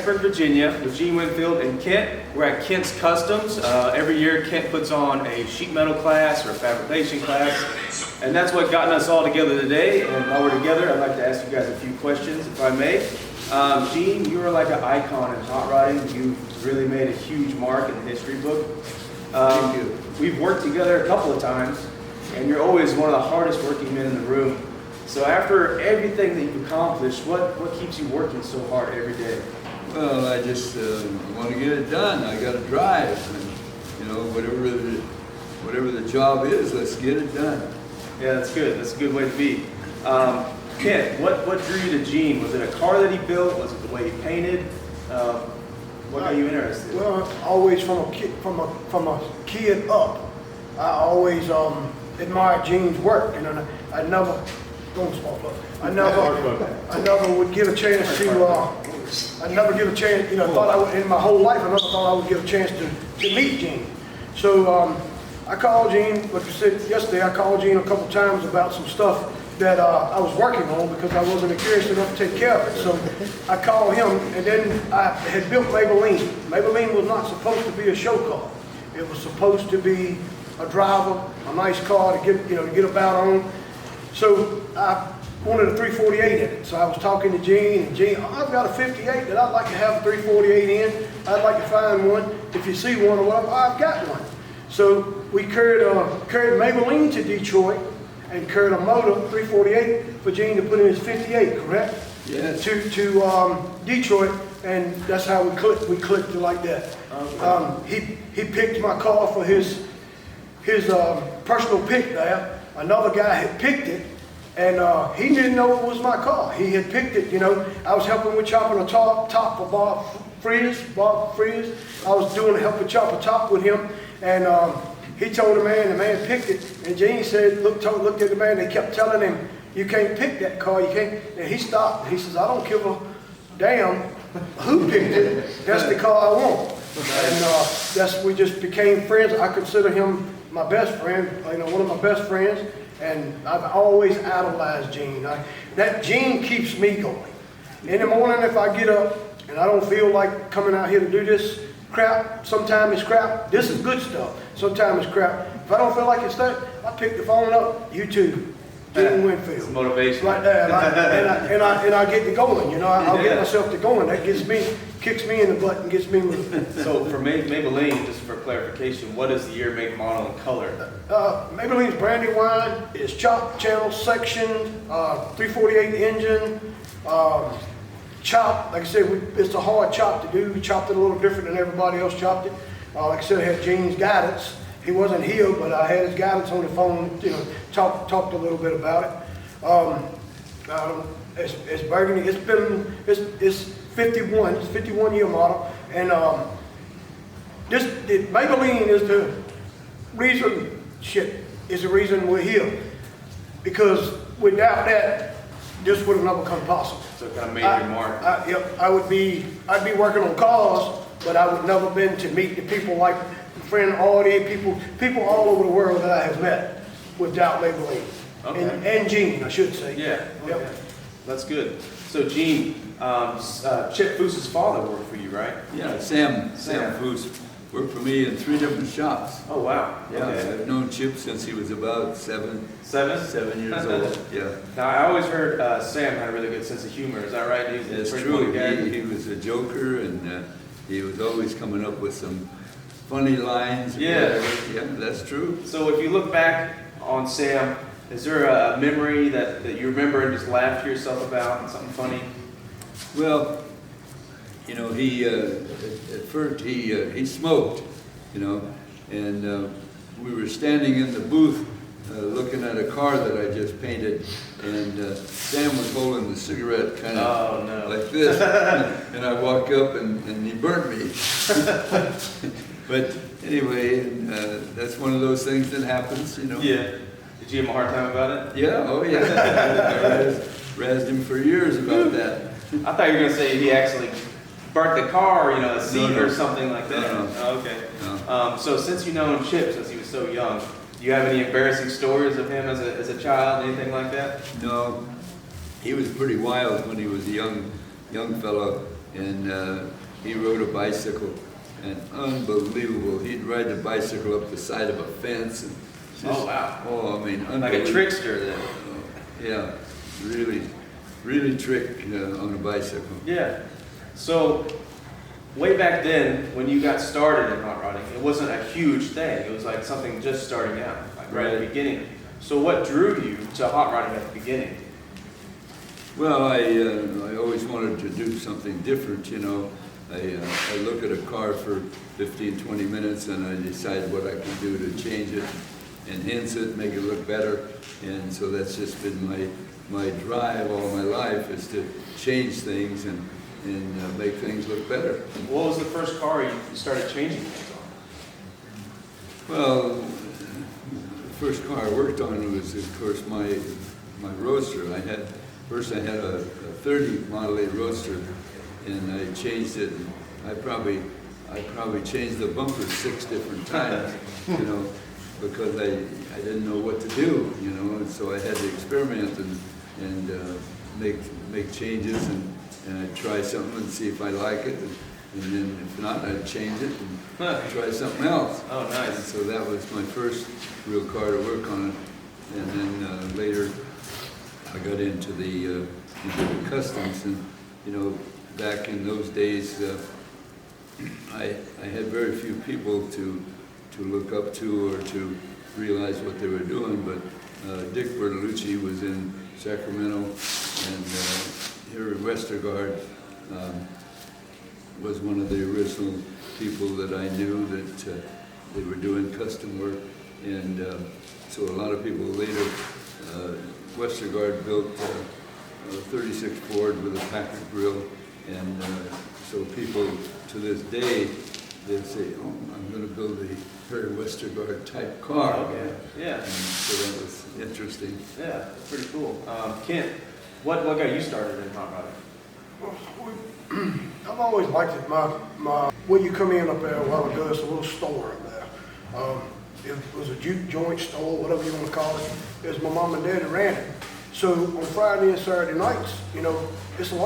Frankfort, Virginia with Gene Winfield and Kent. We're at Kent's Kustoms. Every year Kent puts on a sheet metal class or a fabrication class, and that's what gotten us all together today. And while we're together, I'd like to ask you guys a few questions, if I may. Gene, you are like an icon in hot rodding. You've really made a huge mark in the history book. Thank you. We've worked together a couple of times, and you're always one of the hardest working men in the room. So after everything that you've accomplished, what keeps you working so hard every day? Well, I just want to get it done. I got to drive, and whatever the job is, let's get it done. Yeah, that's good. That's a good way to be. Kent, what drew you to Gene? Was it a car that he built? Was it the way he painted? What got you interested? Well, always from a kid up, I always admired Gene's work, and I never would get a chance to. I never get a chance. Thought I would, in my whole life, I never thought I would get a chance to meet Gene. So I called Gene, like I said yesterday, I called Gene a couple times about some stuff that I was working on because I wasn't experienced enough to take care of it. So I called him, and then I had built Maybelline. Maybelline was not supposed to be a show car. It was supposed to be a driver, a nice car to get about on. So I wanted a 348 in it. So I was talking to Gene, and Gene, I've got a 58 that I'd like to have a 348 in. I'd like to find one. If you see one or whatever, I've got one. So we carried Maybelline to Detroit and carried a motor 348 for Gene to put in his 58, correct? Yes. To Detroit, and that's how we clicked it like that. Okay. He picked my car for his personal pick there. Another guy had picked it, and he didn't know it was my car. He had picked it, I was helping with chopping a top for Bob Frears. I was helping chop a top with him, and he told the man picked it, and Gene said, looked at the man, they kept telling him, you can't pick that car, you can't, and he stopped. He says, I don't give a damn who picked it, that's the car I want. And we just became friends. I consider him my best friend, one of my best friends, and I've always idolized Gene. That Gene keeps me going. In the morning, if I get up and I don't feel like coming out here to do this crap, sometimes it's crap. This is good stuff. Sometimes it's crap. If I don't feel like it's that, I pick the phone up, YouTube, Gene Winfield. It's motivation. Right there, and I get to going. I'll get myself to going. That kicks me in the butt and gets me moving. So for Maybelline, just for clarification, what is the year, make, model, and color? Maybelline's Brandywine. It's chopped channel section, 348 engine, chopped. Like I said, it's a hard chop to do. We chopped it a little different than everybody else chopped it. Like I said, I had Gene's guidance. He wasn't here, but I had his guidance on the phone. Talked a little bit about it. It's burgundy. It's 51. It's a 51-year model, and Maybelline is the reason. Is the reason we're here, because without that, this would have never come possible. So it kind of made your mark. I'd be working on cars, but I would never been to meet the people like friend Audie, people all over the world that I have met without Maybelline. Okay. And Gene, I should say. Yeah. Yep. Okay. That's good. So Gene, Chip Foose's father worked for you, right? Yeah, Sam Foose worked for me in 3 different shops. Oh wow. Yeah, Okay. I've known Chip since he was about 7 years old. Yeah. Now I always heard Sam had a really good sense of humor. Is that right? It's true. He was a joker, and he was always coming up with some funny lines. Yeah. Yeah, that's true. So if you look back on Sam, is there a memory that you remember and just laugh to yourself about, something funny? Well, he at first he smoked, and we were standing in the booth looking at a car that I just painted, and Sam was holding the cigarette kind of like this, and I walk up and he burnt me. But anyway, that's one of those things that happens, Yeah. Did you give him a hard time about it? Yeah, oh yeah. I razzed him for years about that. I thought you were going to say he actually burnt the car, a seat No. or something like that. No. Oh, okay. No. So since you've known Chip since he was so young, do you have any embarrassing stories of him as a child, anything like that? No, he was pretty wild when he was a young fellow. and he rode a bicycle, and unbelievable. He'd ride the bicycle up the side of a fence. And just, oh, wow. Oh, I mean, Like a trickster then. Yeah, really trick on a bicycle. Yeah. So, way back then, when you got started in hot rodding, it wasn't a huge thing. It was like something just starting out, like right at the beginning. So what drew you to hot rodding at the beginning? Well, I always wanted to do something different, you know. I look at a car for 15, 20 minutes and I decide what I can do to change it, enhance it, make it look better. And so that's just been my drive all my life, is to change things and make things look better. What was the first car you started changing things on? Well, the first car I worked on was, of course, my Roadster. First I had a 30 Model A Roadster, and I changed it. And I probably changed the bumper 6 different times, you know, because I didn't know what to do, you know, and so I had to experiment and make changes, and I'd try something and see if I like it, and then if not, I'd change it and try something else. Oh, nice. And so that was my first real car to work on, and then later I got into the customs, and you know, back in those days, I had very few people to look up to or to realize what they were doing, but Dick Bertolucci was in Sacramento, and here in Westergaard was one of the original people that I knew that they were doing custom work, and so a lot of people later, Westergaard built a 36 Ford with a Packard grill, and so people to this day, they'd say, oh, I'm going to build a very Westergaard type car. Okay. Yeah. And so that was interesting. Yeah, that's pretty cool. Kent, what got you started in hot rodding? I've always liked it. When you come in up there a while ago, it's a little store up there. It was a juke joint store, whatever you want to call it. It was my mom and dad that ran it. So on Friday and Saturday nights, you know, it's a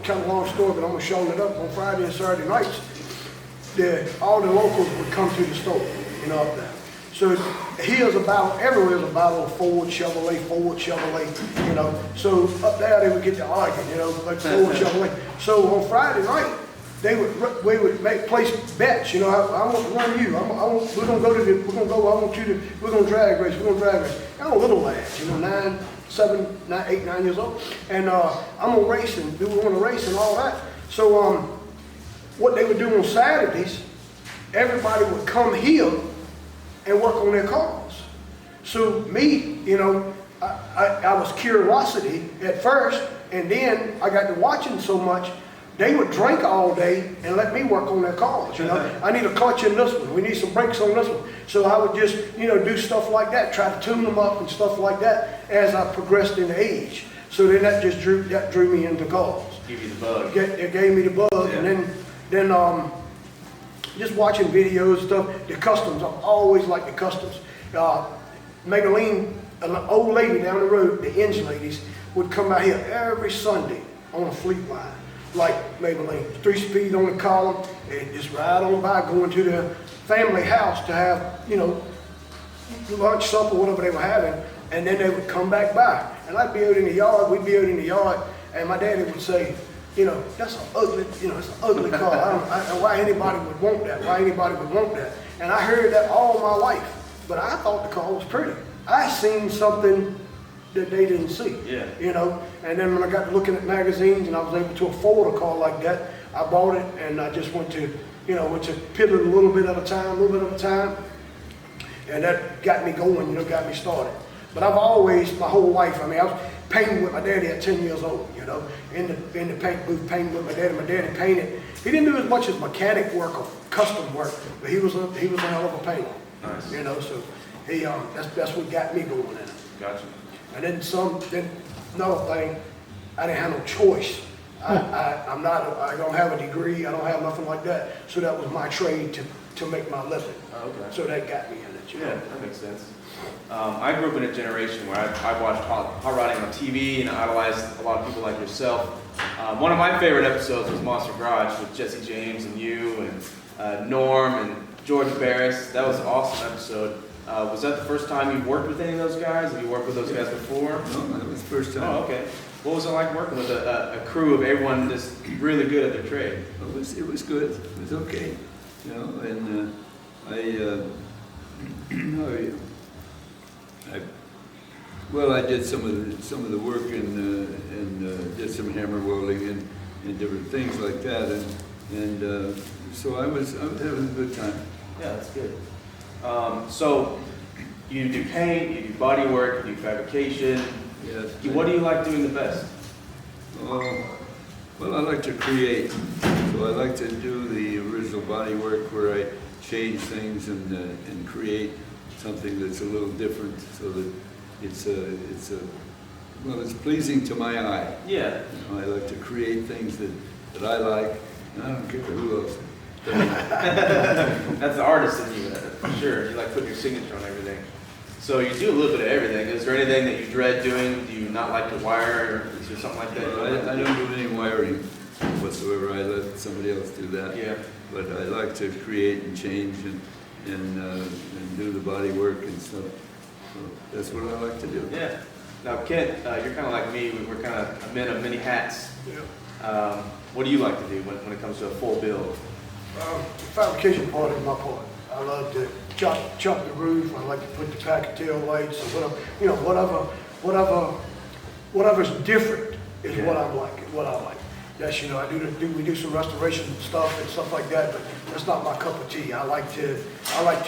kind of long story, but I'm gonna show it up. On Friday and Saturday nights, all the locals would come to the store, you know, up there. So here's about, everywhere's about a Ford, Chevrolet, you know. So up there they would get to arguing, you know, like Ford, Chevrolet. So on Friday night, we would place bets, you know. I want to run you. We're gonna go. I want you to. We're gonna drag race. I'm a little lad, you know, 8, 9 years old, and I'm gonna race and we want to race and all that. So what they would do on Saturdays, everybody would come here and work on their cars. So me, you know, I was curiosity at first, and then I got to watching so much. They would drink all day and let me work on their cars, you know. I need a clutch in this one. We need some brakes on this one. So I would just, you know, do stuff like that, try to tune them up and stuff like that as I progressed in age. So then that just drew me into cars. Give you the bug. It gave me the bug, yeah. And then just watching videos and stuff. The customs, I've always liked the customs. Maybelline, an old lady down the road, the engine ladies, would come out here every Sunday on a fleet line. Like Maybelline, 3-speed on the column, and just ride on by, going to the family house to have, you know, lunch, supper, whatever they were having, and then they would come back by. And I'd be out in the yard, we'd be out in the yard, and my daddy would say, you know, that's an ugly, you know, it's an ugly car. I don't know why anybody would want that, And I heard that all my life, but I thought the car was pretty. I seen something that they didn't see, yeah. You know. And then when I got to looking at magazines and I was able to afford a car like that, I bought it and I just went to pivot a little bit at a time, and that got me going, you know, got me started. But I've always, my whole life, I mean, I was painting with my daddy at 10 years old, you know, in the paint booth painting with my daddy. My daddy painted. He didn't do as much as mechanic work or custom work, but he was a hell of a painter. Nice. You know, so he that's what got me going in it. Gotcha. And then another thing, I didn't have no choice I don't have a degree, I don't have nothing like that. So that was my trade to make my living. Oh, okay. So that got me in it, you know. Yeah, that makes sense. I grew up in a generation where I watched hot rodding on TV and idolized a lot of people like yourself. One of my favorite episodes was Monster Garage with Jesse James and you and Norm and George Barris. That was an awesome episode. Was that the first time you worked with any of those guys? Have you worked with those guys before? No, that was the first time. Oh, okay. What was it like working with a crew of everyone just really good at their trade? It was good. It was okay, you know. And I did some of the work and did some hammer welding and different things like that, and so I was having a good time. Yeah, that's good. So you do paint, you do body work, you do fabrication. Yes. What do you like doing the best? Well, I like to create, so I like to do the original body work where I change things and create something that's a little different, so that it's pleasing to my eye. Yeah. You know, I like to create things that I like, and I don't care who else. That's the artist in you, for sure. You like putting your signature on everything. So you do a little bit of everything. Is there anything that you dread doing? Do you not like to wire, or is there something like that? Well, I don't do any wiring whatsoever. I let somebody else do that. Yeah. But I like to create and change and do the body work and stuff. So that's what I like to do. Yeah. Now, Kent, you're kind of like me. We're kind of a men of many hats. Yeah. What do you like to do when it comes to a full build? The fabrication part is my part. I love to chop the roof. I like to put the packet tail lights or whatever, you know, whatever's different is what I like. Yes, you know, we do some restoration stuff and stuff like that, but that's not my cup of tea. I like to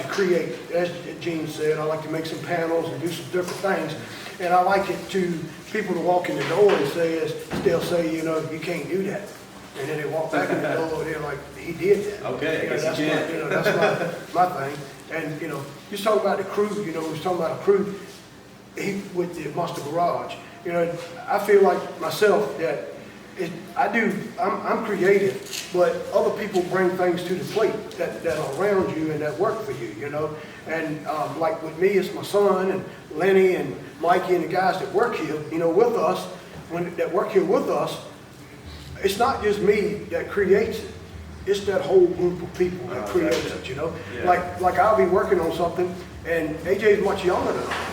create, as Gene said, I like to make some panels and do some different things. And I like it to people to walk in the door and they'll say, you know, you can't do that. And then they walk back in the door and they're like, he did that. Okay, you know, I guess you can. you know, that's my thing. And, you know, you was talking about the crew, you know, we was talking about a crew with the Monster Garage. You know, I feel like myself that I'm creative, but other people bring things to the plate that are around you and that work for you, you know. And like with me, it's my son and Lenny and Mikey and the guys that work here, you know, with us, that work here with us. It's not just me that creates it. It's that whole group of people that creates it, you know. Yeah. Like I'll be working on something, and AJ's much younger than I am.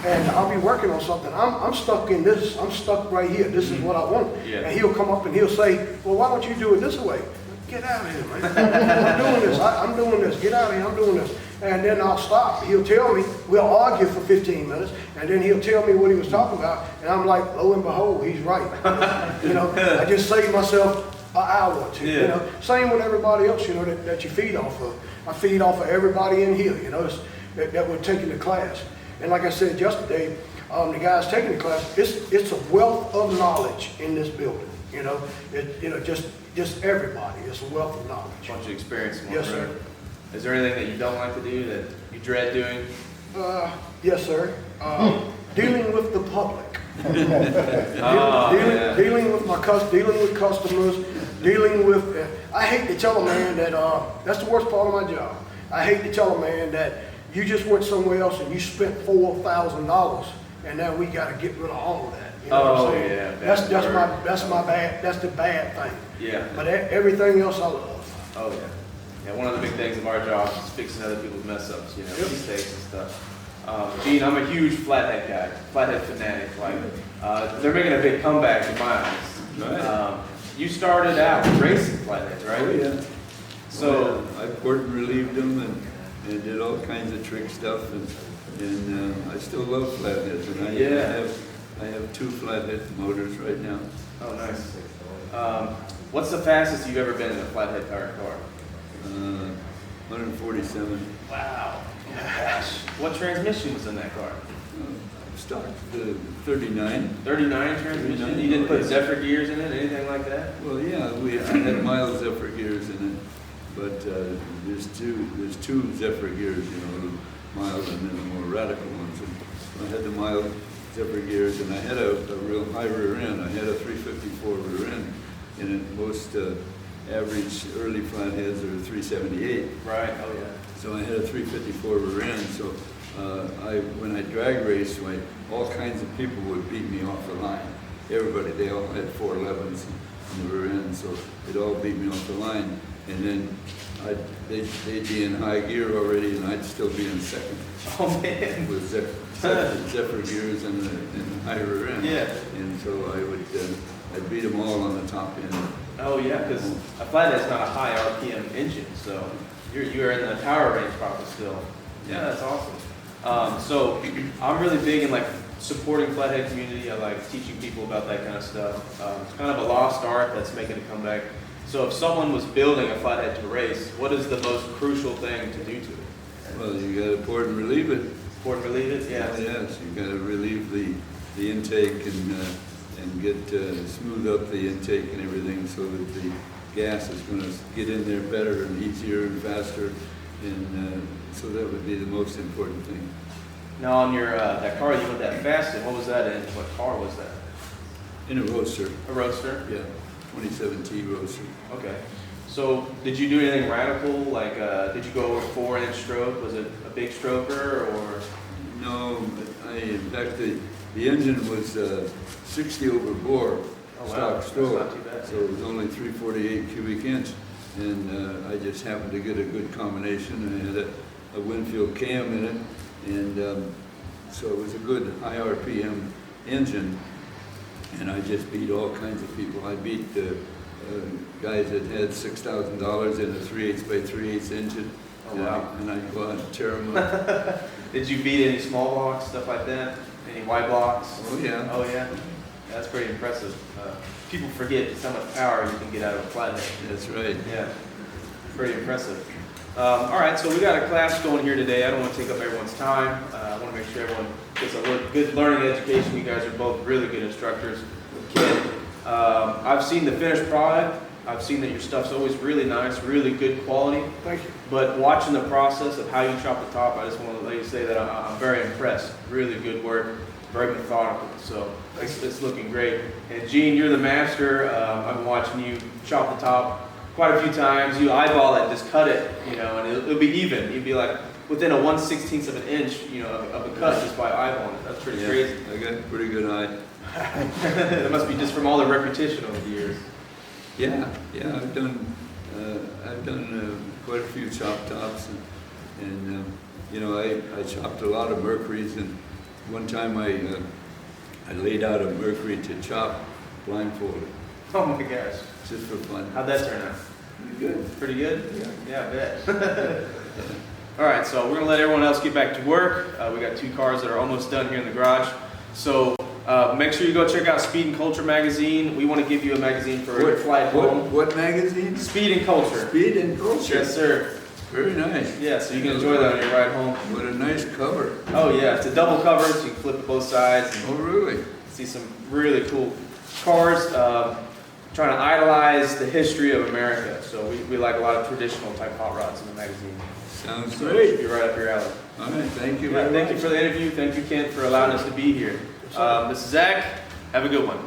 And I'll be working on something. I'm stuck in this. I'm stuck right here. This is what I want. Yeah. And he'll come up and he'll say, well, why don't you do it this way? Get out of here, man. I'm doing this. I'm doing this. Get out of here. I'm doing this. And then I'll stop. He'll tell me. We'll argue for 15 minutes. And then he'll tell me what he was talking about. And I'm like, lo and behold, he's right. You know, I just saved myself an hour or two. Yeah. You know, same with everybody else, you know, that you feed off of. I feed off of everybody in here, you know, that we're taking the class. And like I said yesterday, the guys taking the class, it's a wealth of knowledge in this building. You know, just everybody. It's a wealth of knowledge. Bunch of experience. Yes, sir. Is there anything that you don't like to do that you dread doing? Yes, sir. Dealing with the public. Yeah. Dealing with customers. Dealing with. I hate to tell a man that that's the worst part of my job. I hate to tell a man that you just went somewhere else and you spent $4,000, and now we got to get rid of all of that. You know what I'm saying? Yeah. That's my bad. That's the bad thing. Yeah. But everything else I love. Oh yeah. Yeah, one of the big things of our job is fixing other people's mess ups, you know, Yep. mistakes and stuff. Gene, I'm a huge Flathead guy, Flathead fanatic. Like, they're making a big comeback in my eyes. Right. You started out racing Flatheads, right? Oh, yeah. So I poured and relieved them and did all kinds of trick stuff, and I still love flatheads, and I have 2 flathead motors right now. Oh, nice. What's the fastest you've ever been in a Flathead car? 147. Wow. Gosh. What transmission was in that car? Stock, the 39. 39 transmission? 39. You didn't put Zephyr gears in it, anything like that? Well, yeah, I had mild Zephyr gears in it, but there's two Zephyr gears, you know, the mild and then the more radical ones. And I had the mild Zephyr gears, and I had a real high rear end. I had a 354 rear end, and most average early flatheads are 378. Right, oh yeah. So I had a 354 rear end, so when I drag raced, all kinds of people would beat me off the line. Everybody, they all had 411s in the rear end, so they'd all beat me off the line. And then they'd be in high gear already, and I'd still be in second. Oh man. With Zephyr gears and the high rear end. Yeah. And so I'd beat them all on the top end. Oh yeah, because a Flathead's not a high RPM engine, so you're in the power range probably still. Yeah, that's awesome. So I'm really big in like supporting Flathead community. I like teaching people about that kind of stuff. It's kind of a lost art that's making a comeback. So if someone was building a Flathead to race, what is the most crucial thing to do to it? Well, you got to pour it and relieve it. Pour and relieve it? Yeah. Yes, you got to relieve the intake and get smooth up the intake and everything so that the gas is going to get in there better and easier and faster. And so that would be the most important thing. Now on your that car you went that fast in, what was that in? What car was that? In a roadster. A roadster? Yeah, 27T roadster. Okay. So did you do anything radical? Like did you go over 4-inch stroke? Was it a big stroker or? No, in fact the engine was 60 over bore. Oh, wow. Stock That's stroke. not too bad. So it was only 348 cubic inch. And I just happened to get a good combination, and I had a Winfield cam in it, and so it was a good high RPM engine, and I just beat all kinds of people. I beat guys that had $6,000 in a 3/8 by 3/8 engine, Oh, wow. and I'd go out and tear them up. Did you beat any small blocks, stuff like that? Any Y blocks? Oh yeah. Oh yeah. That's pretty impressive. People forget just how much power you can get out of a Flathead. That's right. Yeah, pretty impressive. All right, so we got a class going here today. I don't want to take up everyone's time. I want to make sure everyone gets a good learning education. You guys are both really good instructors. Kent, I've seen the finished product. I've seen that your stuff's always really nice, really good quality. Thank you. But watching the process of how you chop the top, I just want to let you say that I'm very impressed. Really good work, very methodical. So it's looking great. And Gene, you're the master. I've been watching you chop the top quite a few times. You eyeball it, just cut it, you know, and it'll be even. You'd be like within a 1/16 of an inch, you know, of a cut just by eyeballing it. That's pretty crazy. I got a pretty good eye. That must be just from all the repetition over the years. Yeah, I've done quite a few chop tops, and you know, I chopped a lot of Mercuries, and one time I laid out a Mercury to chop blindfolded, Oh my gosh. just for fun. How'd that turn out? Good. Pretty good? Yeah. Yeah, I bet. All right, so we're gonna let everyone else get back to work. We got 2 cars that are almost done here in the garage. So make sure you go check out Speed and Culture magazine. We want to give you a magazine for your flight home. What magazine? Speed and Culture. Speed and Culture. Yes, sir. Very nice. Yeah, so you can enjoy that on your ride home. What a nice cover. Oh yeah, it's a double cover, so you can flip it both sides and Oh, really? see some really cool cars. Trying to idolize the history of America. So we like a lot of traditional type hot rods in the magazine. Sounds So it great. should be right up your alley. All right, thank you Yeah, very thank much. you for the interview. Thank you, Kent, for allowing us to be here. This is Zach. Have a good one.